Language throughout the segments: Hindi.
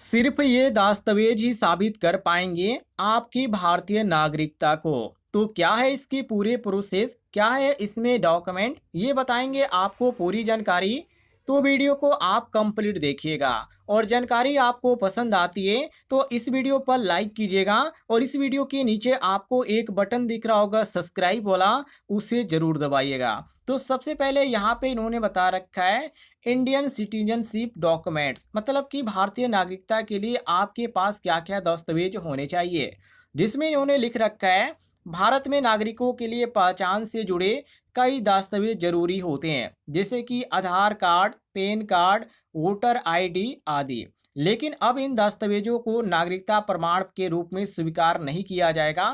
सिर्फ ये दस्तावेज ही साबित कर पाएंगे आपकी भारतीय नागरिकता को। तो क्या है इसकी पूरे प्रोसेस, क्या है इसमें डॉक्यूमेंट, ये बताएंगे आपको पूरी जानकारी। तो वीडियो को आप कंप्लीट देखिएगा और जानकारी आपको पसंद आती है तो इस वीडियो पर लाइक कीजिएगा और इस वीडियो के नीचे आपको एक बटन दिख रहा होगा सब्सक्राइब वाला, उसे जरूर दबाइएगा। तो सबसे पहले यहाँ पे इन्होंने बता रखा है इंडियन सिटीजनशिप डॉक्यूमेंट्स, मतलब कि भारतीय नागरिकता के लिए आपके पास क्या क्या दस्तावेज होने चाहिए, जिसमें इन्होंने लिख रखा है भारत में नागरिकों के लिए पहचान से जुड़े कई दस्तावेज जरूरी होते हैं, जैसे कि Aadhaar card, PAN card, voter ID आदि। लेकिन अब इन दस्तावेजों को नागरिकता प्रमाण के रूप में स्वीकार नहीं किया जाएगा।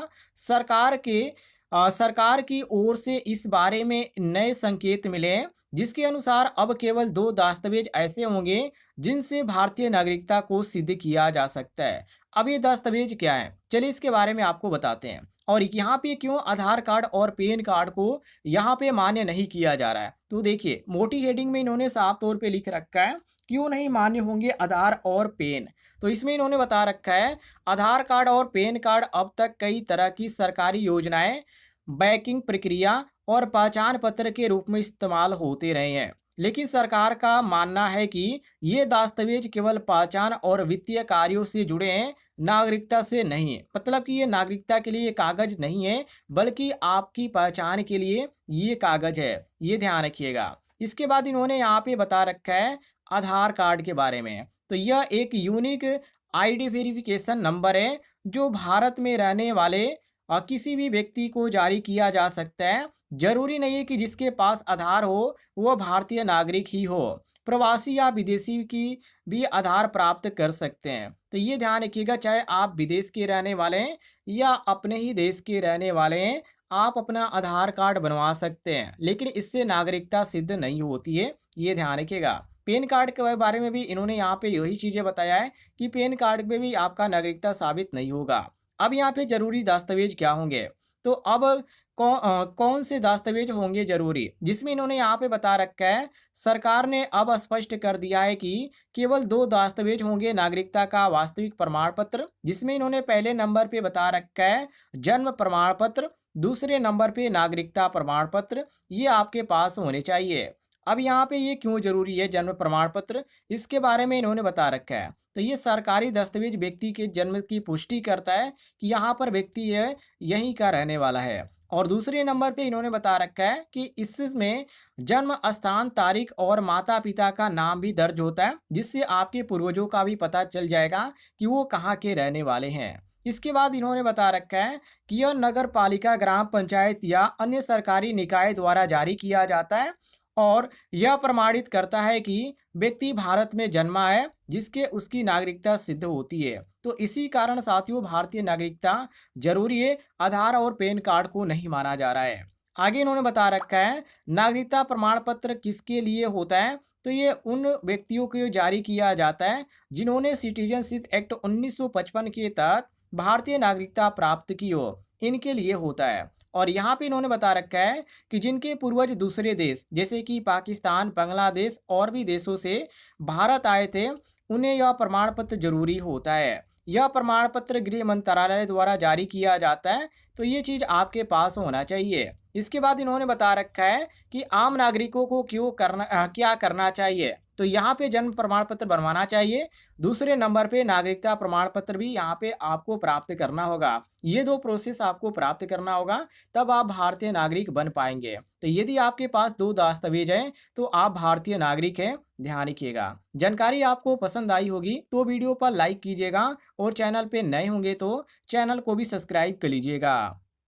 सरकार की ओर से इस बारे में नए संकेत मिले हैं, जिसके अनुसार अब केवल दो दस्तावेज ऐसे होंगे जिनसे भारतीय नागरिकता को सिद्ध किया जा सकता है। अब ये दस्तावेज क्या है, चलिए इसके बारे में आपको बताते हैं और यहाँ पे क्यों आधार कार्ड और पैन कार्ड को यहाँ पे मान्य नहीं किया जा रहा है। तो देखिए मोटी हेडिंग में इन्होंने साफ तौर पे लिख रखा है क्यों नहीं मान्य होंगे आधार और पैन। तो इसमें इन्होंने बता रखा है आधार कार्ड और पैन कार्ड अब तक कई तरह की सरकारी योजनाएं, बैंकिंग प्रक्रिया और पहचान पत्र के रूप में इस्तेमाल होते रहे हैं, लेकिन सरकार का मानना है कि ये दस्तावेज केवल पहचान और वित्तीय कार्यों से जुड़े हैं, नागरिकता से नहीं है। मतलब कि ये नागरिकता के लिए कागज नहीं है, बल्कि आपकी पहचान के लिए ये कागज है, ये ध्यान रखिएगा। इसके बाद इन्होंने यहाँ पे बता रखा है आधार कार्ड के बारे में। तो यह एक यूनिक आईडी वेरिफिकेशन नंबर है जो भारत में रहने वाले किसी भी व्यक्ति को जारी किया जा सकता है। जरूरी नहीं है कि जिसके पास आधार हो वह भारतीय नागरिक ही हो, प्रवासी या विदेशी की भी आधार प्राप्त कर सकते हैं। तो ये ध्यान रखिएगा, चाहे आप विदेश के रहने वाले हैं या अपने ही देश के रहने वाले हैं, आप अपना आधार कार्ड बनवा सकते हैं, लेकिन इससे नागरिकता सिद्ध नहीं होती है, ये ध्यान रखिएगा। पैन कार्ड के बारे में भी इन्होंने यहाँ पे यही चीज़ें बताया है कि पैन कार्ड में भी आपका नागरिकता साबित नहीं होगा। अब यहाँ पे जरूरी दस्तावेज क्या होंगे, तो अब कौन से दस्तावेज होंगे जरूरी, जिसमें इन्होंने यहाँ पे बता रखा है सरकार ने अब स्पष्ट कर दिया है कि केवल दो दस्तावेज होंगे नागरिकता का वास्तविक प्रमाण पत्र, जिसमें इन्होंने पहले नंबर पे बता रखा है जन्म प्रमाण पत्र, दूसरे नंबर पे नागरिकता प्रमाण पत्र, ये आपके पास होने चाहिए। अब यहाँ पे ये क्यों जरूरी है जन्म प्रमाण पत्र, इसके बारे में इन्होंने बता रखा है। तो ये सरकारी दस्तावेज व्यक्ति के जन्म की पुष्टि करता है कि यहाँ पर व्यक्ति है यहीं का रहने वाला है। और दूसरे नंबर पे इन्होंने बता रखा है कि इसमें जन्म स्थान, तारीख और माता पिता का नाम भी दर्ज होता है, जिससे आपके पूर्वजों का भी पता चल जाएगा कि वो कहाँ के रहने वाले हैं। इसके बाद इन्होंने बता रखा है कि यह नगर पालिका, ग्राम पंचायत या अन्य सरकारी निकाय द्वारा जारी किया जाता है और यह प्रमाणित करता है कि व्यक्ति भारत में जन्मा है, जिसके उसकी नागरिकता सिद्ध होती है। तो इसी कारण साथियों भारतीय नागरिकता जरूरी है, आधार और पैन कार्ड को नहीं माना जा रहा है। आगे इन्होंने बता रखा है नागरिकता प्रमाण पत्र किसके लिए होता है, तो ये उन व्यक्तियों को जारी किया जाता है जिन्होंने सिटीजनशिप एक्ट 1955 के तहत भारतीय नागरिकता प्राप्त की हो, इनके लिए होता है। और यहाँ पे इन्होंने बता रखा है कि जिनके पूर्वज दूसरे देश जैसे कि पाकिस्तान, बांग्लादेश और भी देशों से भारत आए थे, उन्हें यह प्रमाण पत्र जरूरी होता है। यह प्रमाण पत्र गृह मंत्रालय द्वारा जारी किया जाता है, तो ये चीज़ आपके पास होना चाहिए। इसके बाद इन्होंने बता रखा है कि आम नागरिकों को क्या करना चाहिए, तो यहाँ पे जन्म प्रमाण पत्र बनवाना चाहिए, दूसरे नंबर पे नागरिकता प्रमाण पत्र भी यहाँ पे आपको प्राप्त करना होगा। ये दो प्रोसेस आपको प्राप्त करना होगा, तब आप भारतीय नागरिक बन पाएंगे। तो यदि आपके पास दो दस्तावेज हैं तो आप भारतीय नागरिक हैं, ध्यान रखिएगा। जानकारी आपको पसंद आई होगी तो वीडियो पर लाइक कीजिएगा और चैनल पे नए होंगे तो चैनल को भी सब्सक्राइब कर लीजिएगा।